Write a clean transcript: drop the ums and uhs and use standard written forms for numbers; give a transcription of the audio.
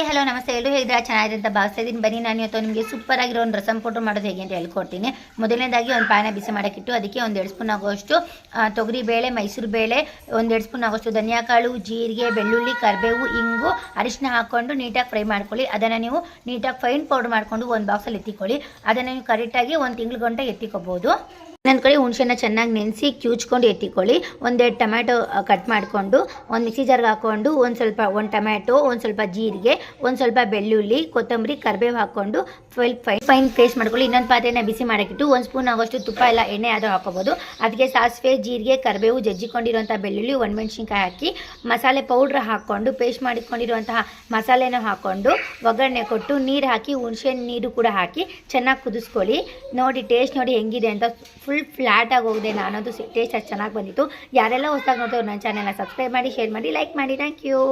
Hi hello ನಮಸ್ತೆ, ಎಲ್ಲರೂ ಹೇಗಿದ್ದೀರಾ? ಚೆನ್ನಾಗಿದೆ ಅಂತ ಭಾವಿಸ್ತಾ ಇದ್ದೀನಿ. ಬನ್ನಿ ನಾನು ಇವತ್ತು ನಿಮಗೆ ಸೂಪರ್ ಆಗಿರೋ ಒಂದು ರಸಂ ಪೌಡರ್ ಮಾಡೋದು ಹೇಗೆ ಅಂತ ಹೇಳ್ಕೊಡ್ತೀನಿ. ಮೊದಲನೇದಾಗಿ ಒಂದು ಪ್ಯಾನ ಬಿಸಿ ಮಾಡೋಕ್ಕಿಟ್ಟು ಅದಕ್ಕೆ 1-2 ಸ್ಪೂನ್ ಆಗುವಷ್ಟು ತೊಗರಿ ಬೇಳೆ, ಮೈಸೂರು ಬೇಳೆ, 1-2 ಸ್ಪೂನ್ ಆಗುವಷ್ಟು ಧನಿಯಾಕಾಳು, ಜೀರಿಗೆ, ಬೆಳ್ಳುಳ್ಳಿ, ಕರಿಬೇವು, ಇಂಗು, ಅರಿಶಿನ ಹಾಕ್ಕೊಂಡು ನೀಟಾಗಿ ಫ್ರೈ ಮಾಡ್ಕೊಳ್ಳಿ. ಅದನ್ನು ನೀವು ನೀಟಾಗಿ ಫೈನ್ ಪೌಡರ್ ಮಾಡಿಕೊಂಡು ಒಂದು ಬಾಕ್ಸಲ್ಲಿ ಎತ್ತಿಕೊಳ್ಳಿ. ಅದನ್ನು ನೀವು ಕರೆಕ್ಟಾಗಿ 1 ತಿಂಗಳ ಗಂಟೆ ಎತ್ತಿಕೋಬೋದು. ಇನ್ನೊಂದು ಕಡೆ ಹುಣಸೆನ ಚೆನ್ನಾಗಿ ನೆನೆಸಿ ಕ್ಯೂಚ್ಕೊಂಡು ಎತ್ತಿಕೊಳ್ಳಿ. 1-2 ಟೊಮ್ಯಾಟೊ ಕಟ್ ಮಾಡಿಕೊಂಡು ಒಂದು ಮಿಕ್ಸಿ ಜಾರ್ಗೆ ಹಾಕ್ಕೊಂಡು ಒಂದು ಟೊಮ್ಯಾಟೊ, ಒಂದು ಸ್ವಲ್ಪ ಜೀರಿಗೆ, ಒಂದು ಸ್ವಲ್ಪ ಬೆಳ್ಳುಳ್ಳಿ, ಕೊತ್ತಂಬರಿ, ಕರಿಬೇವು ಹಾಕ್ಕೊಂಡು ಫೈನ್ ಪೇಸ್ಟ್ ಮಾಡ್ಕೊಳ್ಳಿ. ಇನ್ನೊಂದು ಪಾತ್ರೆನ ಬಿಸಿ ಮಾಡೋಕ್ಕಿಟ್ಟು 1 ಸ್ಪೂನ್ ಆಗೋಷ್ಟು ತುಪ್ಪ ಇಲ್ಲ ಎಣ್ಣೆ ಆದರೂ ಹಾಕೋಬೋದು. ಅದಕ್ಕೆ ಸಾಸಿವೆ, ಜೀರಿಗೆ, ಕರಿಬೇವು, ಜಜ್ಜಿಕೊಂಡಿರುವಂಥ ಬೆಳ್ಳುಳ್ಳಿ, ಒಣಮೆಣಸಿನ್ಕಾಯಿ ಹಾಕಿ ಮಸಾಲೆ ಪೌಡ್ರ್ ಹಾಕ್ಕೊಂಡು ಪೇಸ್ಟ್ ಮಾಡಿಕೊಂಡಿರುವಂತಹ ಮಸಾಲೆನ ಹಾಕ್ಕೊಂಡು ಒಗ್ಗರಣೆ ಕೊಟ್ಟು ನೀರು ಹಾಕಿ ಹುಣಸೆ ನೀರು ಕೂಡ ಹಾಕಿ ಚೆನ್ನಾಗಿ ಕುದಿಸ್ಕೊಳ್ಳಿ. ನೋಡಿ ಟೇಸ್ಟ್ ನೋಡಿ ಹೆಂಗಿದೆ ಅಂತ. ಫುಲ್ ಫ್ಲಾಟಾಗಿ ಹೋಗಿದೆ, ನಾನಂತೂ ಟೇಸ್ಟ್ ಅಷ್ಟು ಚೆನ್ನಾಗಿ ಬಂದಿತ್ತು. ಯಾರೆಲ್ಲ ಹೊಸದಾಗಿ ನೋಡ್ತಾರೆ ನನ್ನ ಚಾನೆಲ್ನ ಸಬ್ಸ್ಕ್ರೈಬ್ ಮಾಡಿ, ಶೇರ್ ಮಾಡಿ, ಲೈಕ್ ಮಾಡಿ. Thank you.